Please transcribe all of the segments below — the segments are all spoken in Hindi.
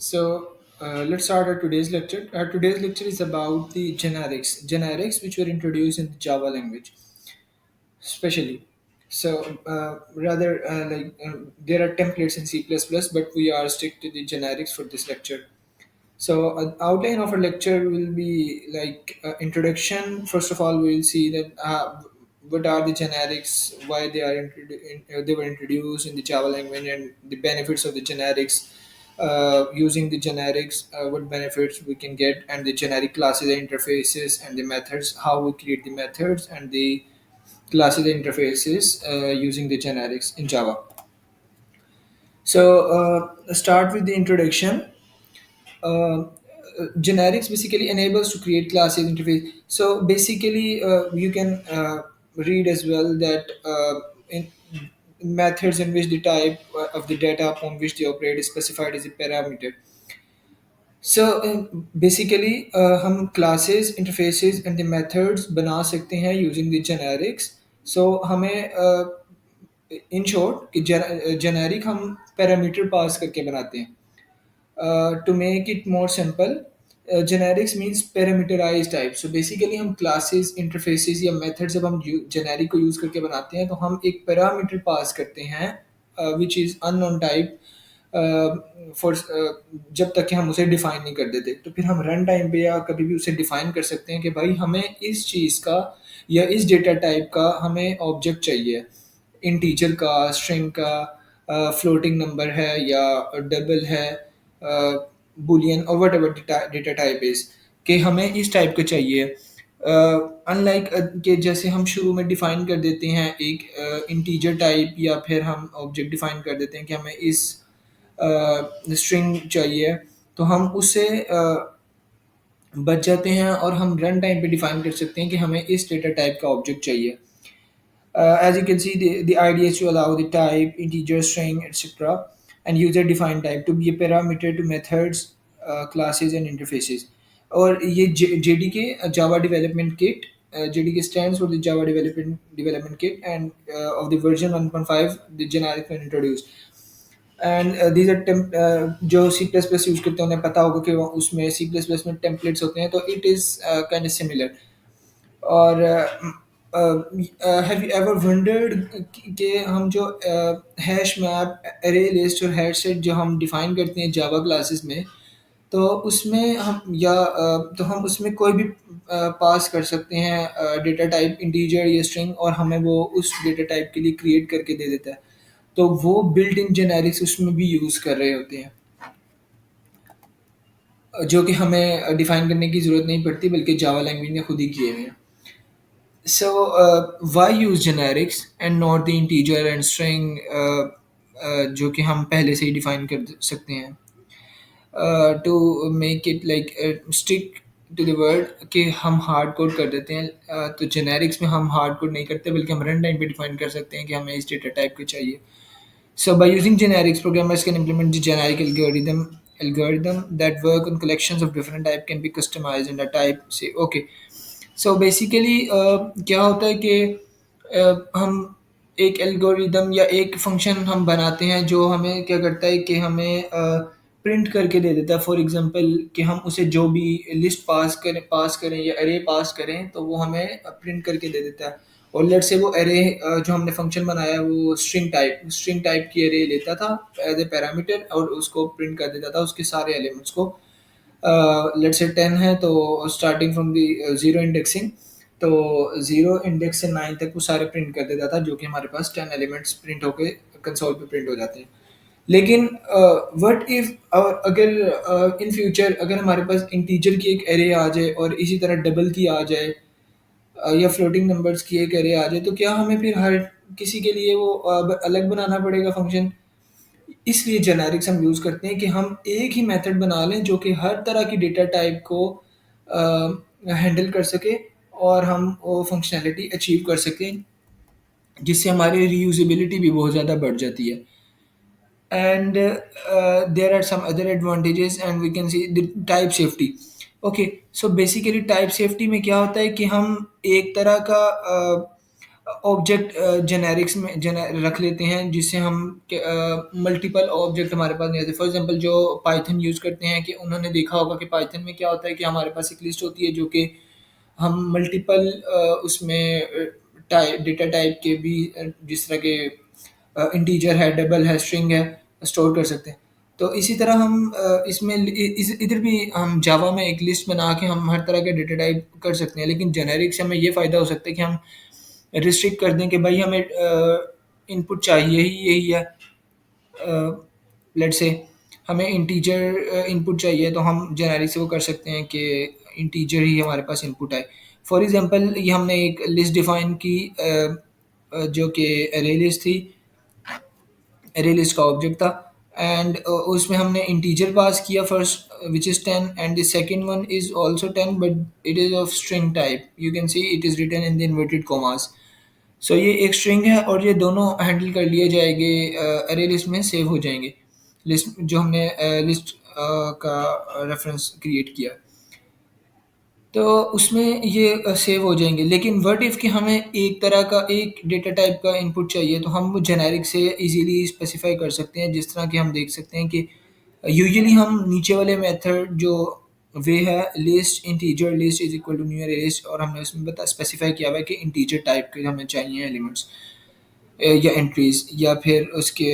Let's start our today's lecture. Our today's lecture is about the generics which were introduced in the Java language, especially. There are templates in C++, but we are stick to the generics for this lecture. So, an outline of our lecture will be like introduction. First of all, we will see that what are the generics, why they are they were introduced in the Java language, and the benefits of the generics. Using the generics, what benefits we can get, and the generic classes, and interfaces, and the methods. How we create the methods and the classes and interfaces using the generics in Java. Start with the introduction. uh, Generics basically enables to create classes interface. So basically you can read as well that in methods in which the type of the data upon which they operate is specified as a parameter. Basically हम classes interfaces and the methods बना सकते हैं using the generics. So हमें इन शॉर्ट कि जेनेरिक हम पैरामीटर पास करके बनाते हैं. To make it more simple, generics means parameterized type. So basically हम classes, interfaces या methods जब हम generic को use करके बनाते हैं तो हम एक parameter pass करते हैं which is unknown type for जब तक कि हम उसे define नहीं कर देते. तो फिर हम रन टाइम पे या कभी भी उसे define कर सकते हैं कि भाई हमें इस चीज़ का या इस डेटा टाइप का हमें ऑब्जेक्ट चाहिए. इंटीजर का, स्ट्रिंग का, फ्लोटिंग नंबर है या डबल है, बुलियन और what ever data type is कि हमें इस टाइप का चाहिए. अनलाइक कि जैसे हम शुरू में डिफाइन कर देते हैं एक इंटीजर टाइप या फिर हम ऑब्जेक्ट डिफाइन कर देते हैं कि हमें इस स्ट्रिंग चाहिए, तो हम उससे बच जाते हैं और हम रन टाइम पे डिफाइन कर सकते हैं कि हमें इस डेटा टाइप का ऑब्जेक्ट चाहिए. As you can see, the idea is to allow the type, integer, string, etc., and user-defined type to be a parameter to methods, classes, and interfaces. और ये JDK Java Development Kit, JDK stands for the Java Development Kit, and of the version 1.5, the generic when introduced. And these are जो सी प्लस प्लस यूज करते हैं उन्हें पता होगा कि उसमें सी प्लस प्लस में टेम्पलेट्स होते हैं, तो it is kind of similar. और हैव यू एवर वंडर्ड कि हम जो हैश मैप, एरे लिस्ट और हैश सेट जो हम डिफाइन करते हैं जावा क्लासेस में, तो उसमें तो हम उसमें कोई भी पास कर सकते हैं डेटा टाइप इंटीजर या स्ट्रिंग, और हमें वो उस डेटा टाइप के लिए क्रिएट करके दे देता है. तो वो बिल्ट इन जेनेरिक्स उसमें भी यूज़ कर रहे होते हैं, जो कि हमें डिफाइन करने की ज़रूरत नहीं पड़ती बल्कि जावा लैंग्वेज ने खुद ही किए हुए हैं. So, why use generics and not the integer and string जो कि हम पहले से ही डिफाइन कर सकते हैं. To make it like stick to the word कि हम हार्ड कोड कर देते हैं. तो generics में हम हार्ड कोड नहीं करते बल्कि हम रन टाइम पे डिफाइन कर सकते हैं कि हमें इस डेटा टाइप को चाहिए. So by using generics, programmers can implement the generic algorithm that work on collections of different type can be customized and a type say okay. So basically क्या होता है कि हम एक एल्गोरिदम या एक फंक्शन हम बनाते हैं जो हमें क्या करता है कि हमें प्रिंट करके दे देता है. फॉर एग्जांपल कि हम उसे जो भी लिस्ट पास करें या अरे पास करें तो वो हमें प्रिंट करके दे देता है. और लेट से वो अरे जो हमने फंक्शन बनाया है वो स्ट्रिंग टाइप की अरे लेता था एज ए पैरामीटर और उसको प्रिंट कर देता था उसके सारे एलिमेंट्स को. लेट से 10 है तो starting from the zero indexing, तो ज़ीरो इंडेक्स से 9 तक वो सारे प्रिंट कर देता था, जो कि हमारे पास 10 एलिमेंट्स प्रिंट होके कंसोल पे प्रिंट हो जाते हैं. लेकिन व्हाट इफ अगर इन फ्यूचर अगर हमारे पास इंटीजर की एक एरे आ जाए और इसी तरह डबल की आ जाए या फ्लोटिंग नंबर्स की एक एरे आ जाए, तो क्या हमें फिर हर किसी के लिए वो अलग बनाना पड़ेगा फंक्शन. इसलिए जेनेरिक्स हम यूज़ करते हैं कि हम एक ही मेथड बना लें जो कि हर तरह की डेटा टाइप को हैंडल कर सके और हम वो फंक्शनैलिटी अचीव कर सकें, जिससे हमारी रीयूजेबिलिटी भी बहुत ज़्यादा बढ़ जाती है. And there are some other advantages and we can see the type safety. Okay, so basically type safety में क्या होता है कि हम एक तरह का ऑब्जेक्ट जेनेरिक्स में रख लेते हैं, जिससे हम मल्टीपल ऑब्जेक्ट हमारे पास नहीं आते। फॉर एग्जांपल जो पाइथन यूज़ करते हैं, कि उन्होंने देखा होगा कि पाइथन में क्या होता है कि हमारे पास एक लिस्ट होती है जो कि हम मल्टीपल उसमें टाइप डेटा टाइप के भी जिस तरह के इंटीजर है, डबल है, स्ट्रिंग है, स्टोर कर सकते हैं। तो इसी तरह हम इसमें इधर भी हम जावा में एक लिस्ट बना के हम हर तरह के डेटा टाइप कर सकते हैं, लेकिन जेनेरिक से हमें ये फ़ायदा हो सकता है कि हम रिस्ट्रिक्ट कर दें कि भाई हमें इनपुट चाहिए ही यही है। लेट्स से हमें इंटीजर इनपुट चाहिए, तो हम जेनेरिक से वो कर सकते हैं कि इंटीजर ही हमारे पास इनपुट आए। फॉर एग्जांपल ये हमने एक लिस्ट डिफाइन की, जो कि अरे लिस्ट थी, अरे लिस्ट का ऑब्जेक्ट था। एंड उसमें हमने इंटीजर पास किया first, which is 10, and the second one is also 10, but it is of string type. You can see it is written in the inverted commas. So ये एक स्ट्रिंग है, और ये दोनों हैंडल कर लिए जाएंगे, अरे लिस्ट में सेव हो जाएंगे, लिस्ट जो हमने लिस्ट का रेफरेंस क्रिएट किया, तो उसमें ये सेव हो जाएंगे। लेकिन व्हाट इफ़ कि हमें एक तरह का एक डेटा टाइप का इनपुट चाहिए, तो हम जेनेरिक से इजीली स्पेसिफाई कर सकते हैं। जिस तरह कि हम देख सकते हैं कि यूजुअली हम नीचे वाले मेथड जो वे है, list integer list is equal to new array list, और हमने उसमें बता स्पेसिफाई किया हुआ है कि इंटीजर टाइप के हमें चाहिए एलिमेंट्स या एंट्रीज, या फिर उसके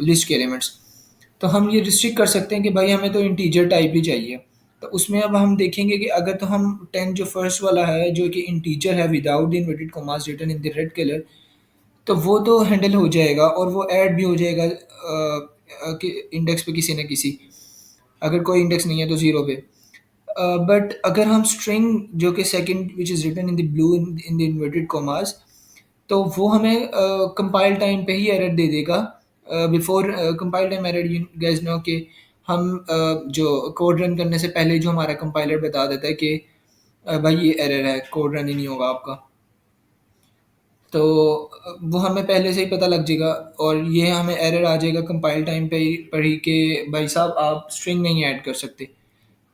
लिस्ट के एलिमेंट्स। तो हम ये रिस्ट्रिक्ट कर सकते हैं कि भाई हमें तो इंटीजर टाइप ही चाहिए। तो उसमें अब हम देखेंगे कि अगर तो हम 10 जो फर्स्ट वाला है, जो कि इंटीजर है without the inverted commas written in the red colour, तो वो तो हैंडल हो जाएगा, और वो ऐड भी हो जाएगा कि इंडेक्स पे किसी न किसी। अगर कोई इंडेक्स नहीं है तो ज़ीरो पे। बट अगर हम स्ट्रिंग जो कि second which is written in the blue in the inverted commas, तो वो हमें कंपाइल टाइम पे ही एरर दे देगा। Before compile time error, you guys know कि हम जो कोड रन करने से पहले जो हमारा कंपाइलर बता देता है कि भाई ये एरर है, कोड रन ही नहीं होगा आपका। तो वो हमें पहले से ही पता लग जाएगा, और ये हमें एरर आ जाएगा कंपाइल टाइम पे ही पर ही कि भाई साहब आप स्ट्रिंग नहीं ऐड कर सकते।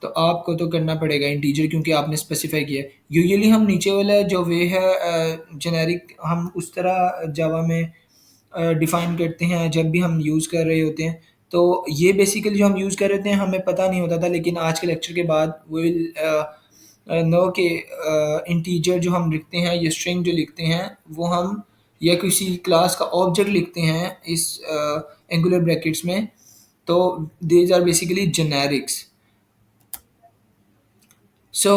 तो आपको तो करना पड़ेगा इंटीजर, क्योंकि आपने स्पेसिफाई किया है। यूजुअली हम नीचे वाला जो वे है जेनेरिक, हम उस तरह जावा में डिफ़ाइन करते हैं जब भी हम यूज़ कर रहे होते हैं। तो ये बेसिकली जो हम यूज़ कर रहे थे हमें पता नहीं होता था, लेकिन आज के लेक्चर के बाद वी विल नो कि इंटीजर जो हम लिखते हैं, ये स्ट्रिंग जो लिखते हैं, वो हम या किसी क्लास का ऑब्जेक्ट लिखते हैं इस एंगुलर ब्रैकेट्स में, तो दीज आर बेसिकली जेनेरिक्स। सो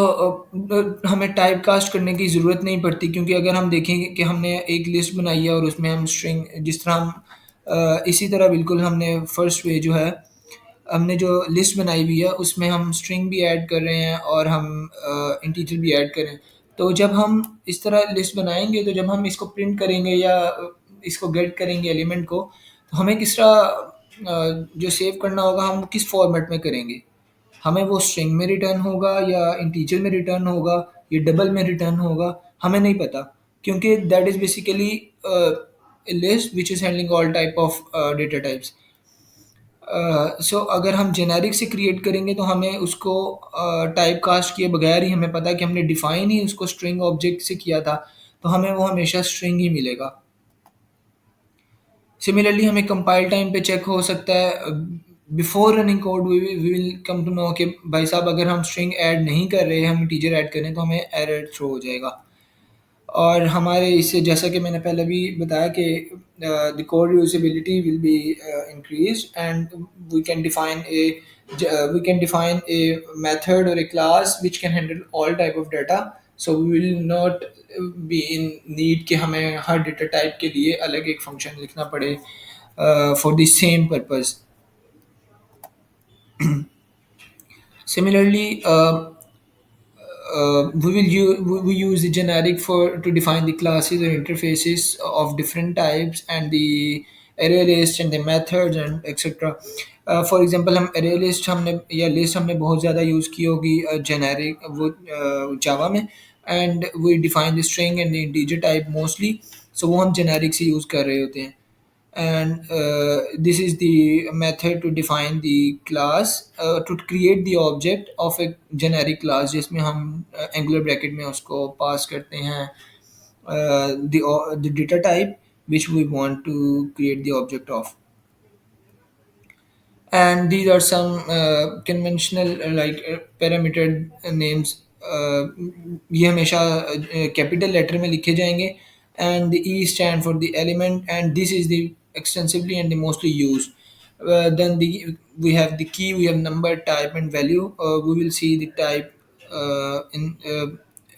हमें टाइप कास्ट करने की ज़रूरत नहीं पड़ती, क्योंकि अगर हम देखेंगे कि हमने एक लिस्ट बनाई है और उसमें हम स्ट्रिंग जिस तरह हम इसी तरह बिल्कुल हमने फर्स्ट वे जो है, हमने जो लिस्ट बनाई हुई है उसमें हम स्ट्रिंग भी ऐड कर रहे हैं और हम इंटीजर भी ऐड कर रहे हैं। तो जब हम इस तरह लिस्ट बनाएंगे, तो जब हम इसको प्रिंट करेंगे या इसको गेट करेंगे एलिमेंट को, तो हमें किस तरह जो सेव करना होगा, हम किस फॉर्मेट में करेंगे। हमें वो स्ट्रिंग में रिटर्न होगा या इंटीजर में रिटर्न होगा या डबल में रिटर्न होगा, हमें नहीं पता, क्योंकि that is basically list which is handling all type of data types. So अगर हम जेनेरिक से क्रिएट करेंगे, तो हमें उसको टाइप कास्ट किए बगैर ही हमें पता है कि हमने डिफ़ाइन ही उसको स्ट्रिंग ऑब्जेक्ट से किया था, तो हमें वो हमेशा स्ट्रिंग ही मिलेगा। सिमिलरली हमें कंपाइल टाइम पे चेक हो सकता है, before running code we will come to know कि भाई साहब अगर हम स्ट्रिंग ऐड नहीं कर रहे, हम इंटीजर ऐड कर रहे हैं, तो हमें एरर थ्रो हो जाएगा। और हमारे इससे, जैसा कि मैंने पहले भी बताया कि the code usability will be increase, and we can define a we can define a method or a class which can handle all type of data, so we will not be in need कि हमें हर डेटा टाइप के लिए अलग एक फंक्शन लिखना पड़े for the same purpose. Similarly, we use the generic for to define the classes or interfaces of different types, and the array list and the methods and etc. For example हम array list हमने या list हमने बहुत ज़्यादा यूज़ की होगी जेनेरिक वो जावा में, and we define the string and the integer type mostly, so वो हम जेनेरिक से यूज़ कर रहे होते हैं। And this is the method to define the class, to create the object of a generic class, जिसमें हम एंगुलर ब्रैकेट में उसको पास करते हैं the data type which we want to create the object of. And these are some conventional parameter names. ये हमेशा कैपिटल लेटर में लिखे जाएंगे. And the E stand for the element, and this is the extensively and the mostly used. Then we have the key, we have number, type, and value. We will see the type in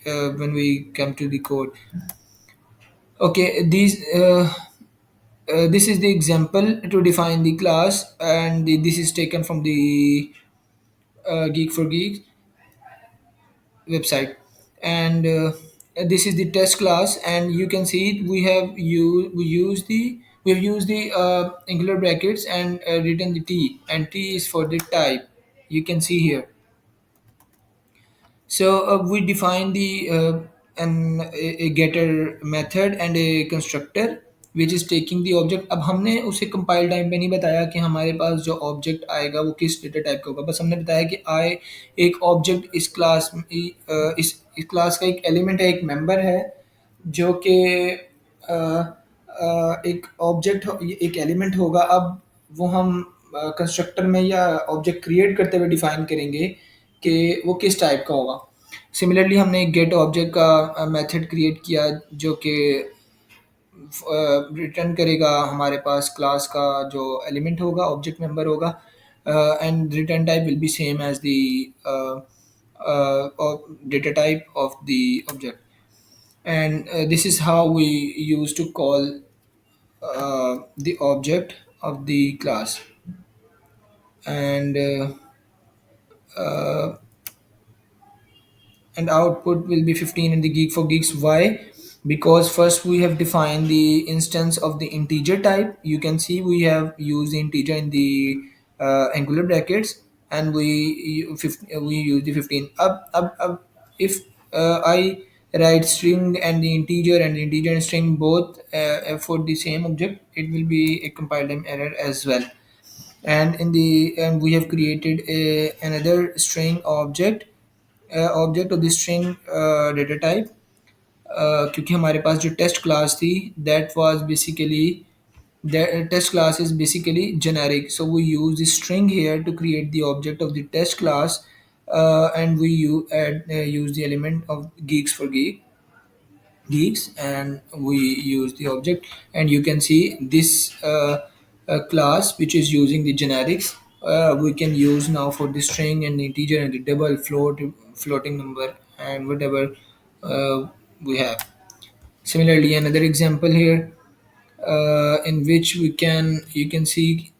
when we come to the code. Okay, this is the example to define the class, and this is taken from the Geek for Geeks website. And this is the test class, and you can see we have used the angular brackets and written the T, and T is for the type. You can see here. So we define the a getter method and a constructor which is taking the object. अब हमने उसे compile time पे नहीं बताया कि हमारे पास जो object आएगा वो किस data type का होगा. बस हमने बताया कि आए एक object इस class इस class का एक element है, एक member है जो कि एक ऑब्जेक्ट एक एलिमेंट होगा. अब वो हम कंस्ट्रक्टर में या ऑब्जेक्ट क्रिएट करते हुए डिफाइन करेंगे कि वो किस टाइप का होगा. सिमिलरली हमने एक गेट ऑब्जेक्ट का मेथड क्रिएट किया जो कि रिटर्न करेगा हमारे पास क्लास का जो एलिमेंट होगा, ऑब्जेक्ट मेंबर होगा. And return type will be same as the data type of the object. And this is how we use to call the object of the class. And and output will be 15 in the Geek for Geeks. Why? Because first we have defined the instance of the integer type. You can see we have used the integer in the angular brackets, and we use the 15. If I write string and the integer, and the integer and string both for the same object, it will be a compile time error as well. And in the and we have created another string object, object of the string data type. क्योंकि हमारे पास जो टेस्ट क्लास थी that was basically test class is basically generic, so we use the string here to create the object of the test class. And use the element of geeks, and we use the object. And you can see this class which is using the generics we can use now for the string and the integer and the double floating number and whatever we have. Similarly, another example here in which you can see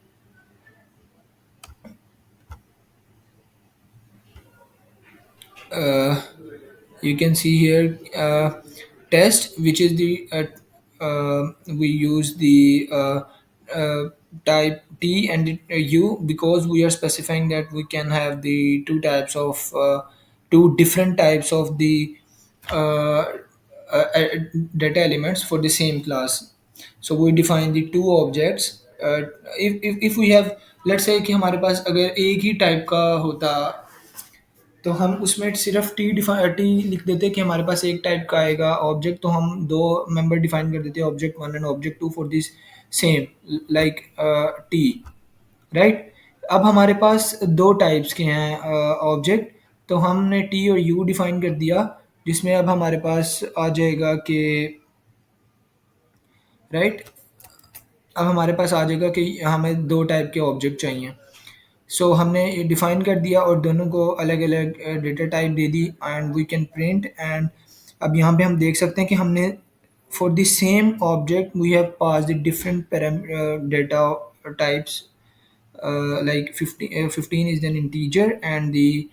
uh, you can see here test, which is the we use the uh, type T and U, because we are specifying that we can have the two different types of the uh, uh, data elements for the same class. So we define the two objects. If we have, let's say कि हमारे पास अगर एक ही टाइप का होता तो हम उसमें सिर्फ टी लिख देते कि हमारे पास एक टाइप का आएगा ऑब्जेक्ट, तो हम दो मेंबर डिफाइन कर देते object one and object two for this same like T, right. अब हमारे पास दो टाइप्स के हैं ऑब्जेक्ट, तो हमने टी और यू डिफाइन कर दिया, जिसमें अब हमारे पास आ जाएगा कि राइट, अब हमारे पास आ जाएगा कि हमें दो टाइप के ऑब्जेक्ट चाहिए. सो हमने ये डिफाइन कर दिया और दोनों को अलग अलग डेटा टाइप दे दी, and we can print. And अब यहाँ पे हम देख सकते हैं कि हमने for the same object we have pass the different data types. Like 15 is an integer, and the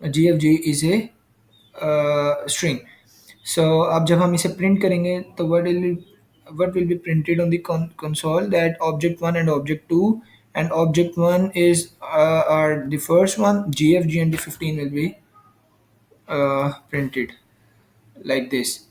gfg is a string. So अब जब हम इसे प्रिंट करेंगे तो what will be printed on the console, that object 1 and object 2, and object 1 is are the first one, gfg, and the 15 will be printed like this.